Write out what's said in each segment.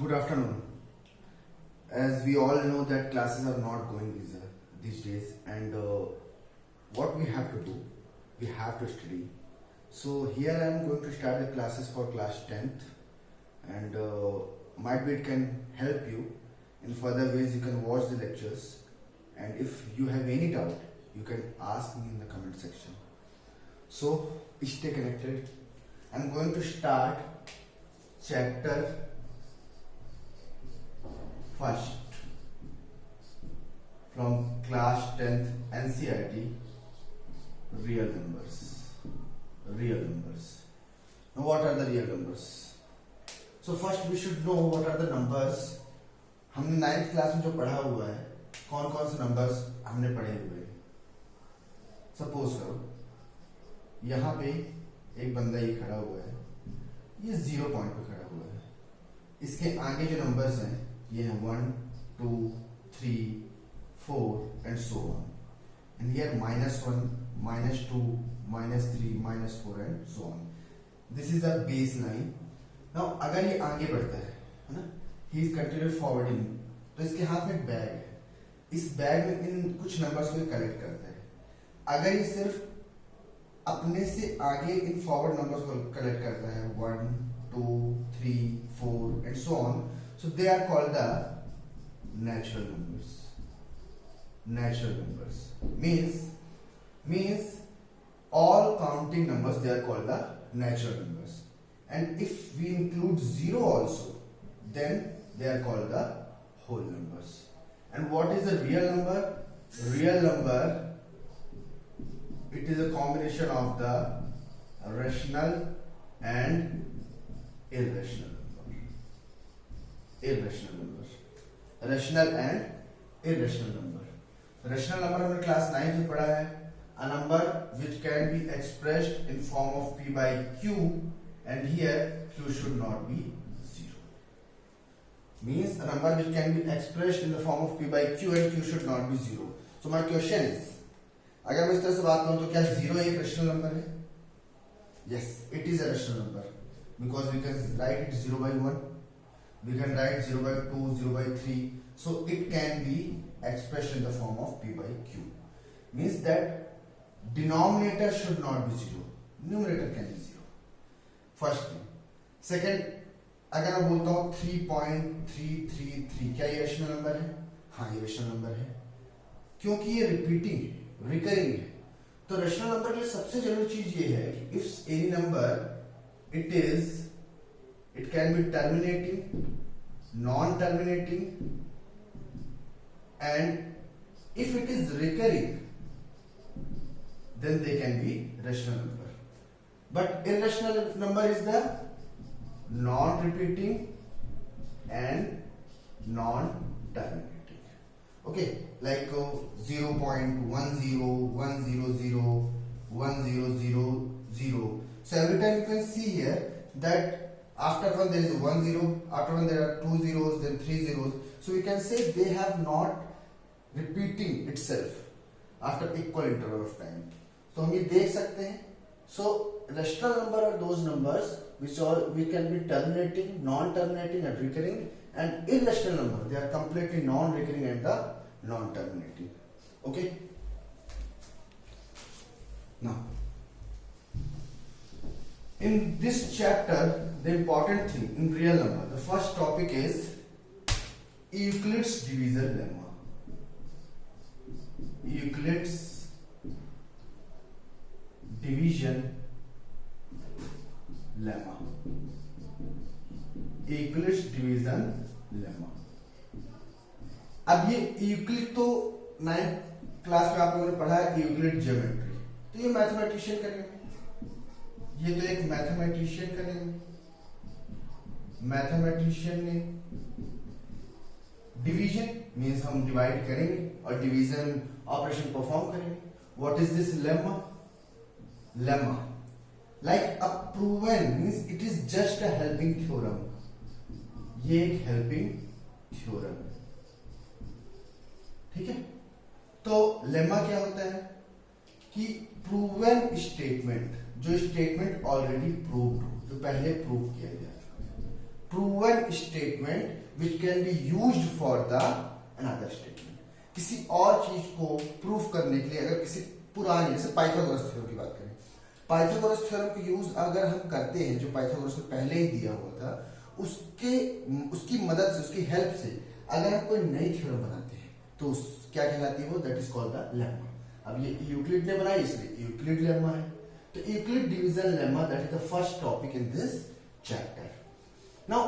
Good afternoon. As we all know that classes are not going these days, and what we have to do, we have to study. So here I am going to start the classes for class 10th, and might be it can help you in further ways. You can watch the lectures, and if you have any doubt, you can ask me in the comment section. So stay connected. I'm going to start chapter first from class 10th NCERT, real numbers. Now what are the real numbers? So first we should know what are the numbers. हमने 9th class में जो पढ़ा हुआ है, कौन कौन से numbers हमने पढ़े हुए हैं. सपोज करो यहाँ पे एक बंदा ये खड़ा हुआ है, ये 0 पॉइंट पे खड़ा हुआ है. इसके आगे जो नंबर्स हैं ये हैं 1, 2, 3, 4 and so on. And here -1, -2, -3, -4 and so on. This is the baseline. Now अगर ये आगे बढ़ता है ना, he is continued forwarding, तो इसके हाथ में एक बैग है. इस बैग में इन कुछ नंबर्स को कलेक्ट करता है. अगर ये सिर्फ अपने से आगे इन फॉरवर्ड नंबर्स को कलेक्ट करता है 1, 2, 3, 4 and so on, so they are called the natural numbers. Natural numbers means all counting numbers, they are called the natural numbers. And if we include 0 also, then they are called the whole numbers. And what is the real number? Real number, it is a combination of the rational and irrational number. Rational and irrational number. Rational number हमने class 9 में पढ़ा है. A number which can be expressed in form of p by q, and here q should not be 0. Means a number which can be expressed in the form of p by q and q should not be 0. So my question is, अगर मैं इस तरह से बात करूं तो क्या 0 एक rational number है? Yes, it is a rational number because we can write it 0 by 1, we can write 0 by 2, 0 by 3. So it can be expressed in the form of p by q. Means that denominator should not be 0, numerator can be 0. First thing. Second, अगर मैं बोलता हूँ 3.333, क्या ये rational number है? हाँ, ये rational number है क्योंकि ये रिपीटिंग है, रिकरिंग है. तो रेशनल नंबर के लिए सबसे जरूरी चीज ये है कि if any number it can be terminating, non terminating, and if it is recurring, then they can be rational number. But irrational number is the non-repeating and non-terminating. Okay, like 0.10, 100, 1000. So every time you can see here that after one there is 10, after one there are 2 zeros, then 3 zeros. So we can say they have not repeating itself after equal interval of time. तो हम ये देख सकते हैं. So rational number are those numbers which can be terminating, non-terminating and recurring, and irrational number they are completely non-recurring and the non-terminating. Okay. Now in this chapter the important thing in real number, the first topic is Euclid's divisor lemma. Euclid's division lemma. Euclid's division lemma. अब ये Euclid तो 9th class में आप लोगों ने पढ़ा है, Euclid geometry. तो ये मैथमेटिशियन करेंगे, ये तो एक मैथमेटिशियन करेंगे. मैथमेटिशियन ने डिवीजन मीन्स हम डिवाइड करेंगे और डिवीजन ऑपरेशन परफॉर्म करेंगे. What is this lemma? Lemma like a proven means it is just a helping theorem. ये एक हेल्पिंग थ्योरम है. ठीक है. तो लेमा क्या होता है कि प्रूवन स्टेटमेंट, जो स्टेटमेंट ऑलरेडी प्रूव्ड हो, जो पहले प्रूव किया गया था, proven statement which can be used for the another statement. किसी और चीज को प्रूफ करने के लिए अगर किसी पुरानी, जैसे पाइथागोरस थ्योरम की बात करें, पाइथागोरस थ्योरम का यूज अगर हम करते हैं, जो पाइथागोरस ने पहले ही दिया हुआ था, उसकी मदद से, उसकी हेल्प से अगर हम कोई नई थ्योरम बनाते हैं तो क्या कहलाती है वो? That is called the lemma. अब ये यूक्लिड ने बनाई इसलिए यूक्लिड लेम्मा है. तो Euclid division lemma, that is the first topic in this chapter. Now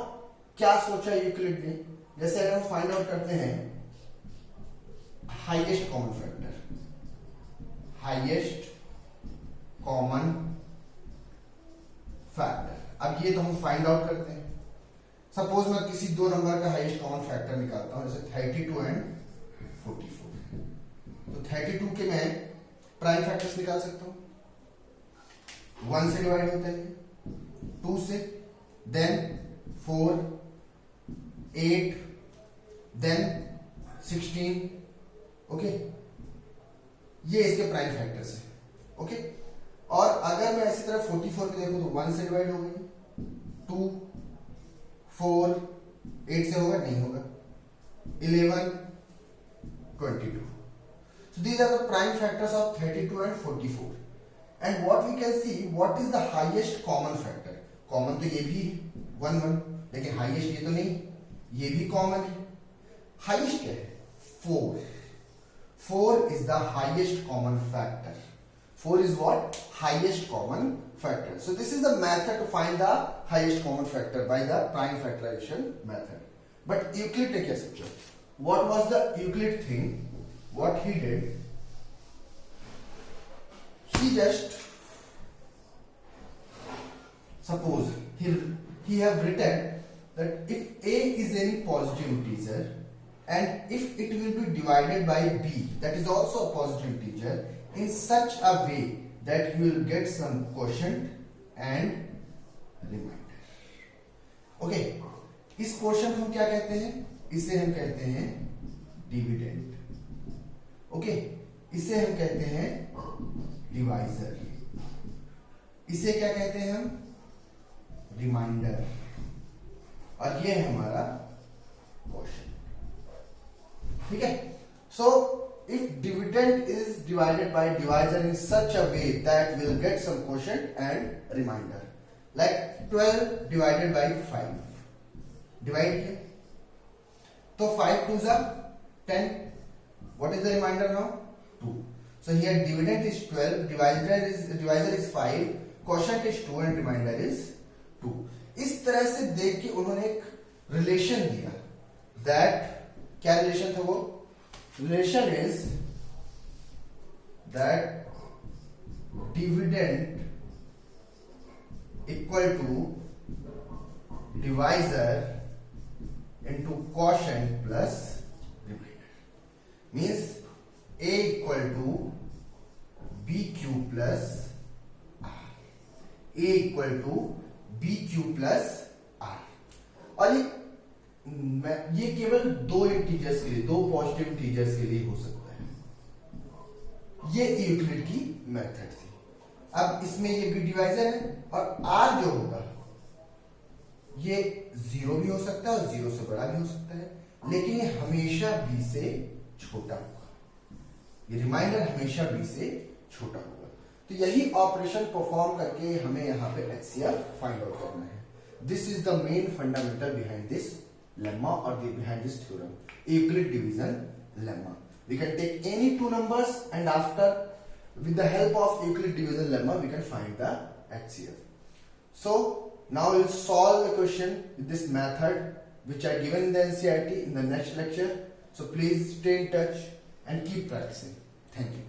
क्या सोचा यूक्लिड ने? जैसे अगर हम फाइंड आउट करते हैं highest common factor, highest common factor, अब ये तो हम फाइंड आउट करते हैं. सपोज मैं किसी दो नंबर का हाईएस्ट कॉमन फैक्टर निकालता हूं, जैसे 32 एंड 44. तो 32 के मैं प्राइम फैक्टर्स निकाल सकता हूं. 1 से डिवाइड होता है, 2 से, देन 4, 8, देन 16. ओके, ये इसके प्राइम फैक्टर्स है. ओके, और अगर मैं इसी तरह 44 को देखूं तो 1 से डिवाइड हो गई, 2, 4, 8 से होगा, नहीं होगा, 11, 22. So these are the prime factors of 32 and 44. And what we can see, what is the highest common factor? Common तो ये भी 1, 1, लेकिन highest ये तो नहीं, ये भी common है. Highest क्या है? 4. 4 is the highest common factor. 4 is what? Highest common factor. So this is the method to find the highest common factor by the prime factorization method. But Euclid ने क्या सोचा? What was the Euclid thing? What he did? He just suppose he have written that if a is any positive integer and if it will be divided by b, that is also a positive integer, in such a way that you will get some quotient and remainder. Okay, इस quotient को हम क्या कहते हैं? इसे हम कहते हैं डिविडेंड. ओके, इसे हम कहते हैं डिवाइजर. इसे क्या कहते हैं हम? रिमाइंडर. और ये है हमारा क्वोशिएंट. ठीक है. सो if dividend is divided by divisor in such a way that we'll get some quotient and remainder, like 12 divided by 5, divide here, so 5 2s are 10. What is the remainder now? 2. So here dividend is 12, divisor is 5, quotient is 2 and remainder is 2. इस तरह से देख के उन्होंने एक relation दिया. That क्या relation था वो? Relation is that dividend equal to divisor into quotient plus remainder. Means a equal to bq plus r. A equal to bq plus r. और ये केवल दो इंटीजर्स के लिए, दो पॉजिटिव इंटीजर्स के लिए हो सकता है. ये यूक्लिड की मेथड थी. अब इसमें ये बी डिवाइजर है और आर जो होगा ये 0 भी हो सकता है और 0 से बड़ा भी हो सकता है, लेकिन ये हमेशा बी से छोटा होगा. ये रिमाइंडर हमेशा बी से छोटा होगा. तो यही ऑपरेशन परफॉर्म करके हमें यहाँ पे एचसीएफ फाइंड आउट करना है. This is the main fundamental behind this lemma or behind this theorem, Euclid division lemma. We can take any two numbers and after with the help of Euclid division lemma we can find the HCF. So now we'll solve the question with this method which are given in the NCERT in the next lecture. So please stay in touch and keep practicing. Thank you.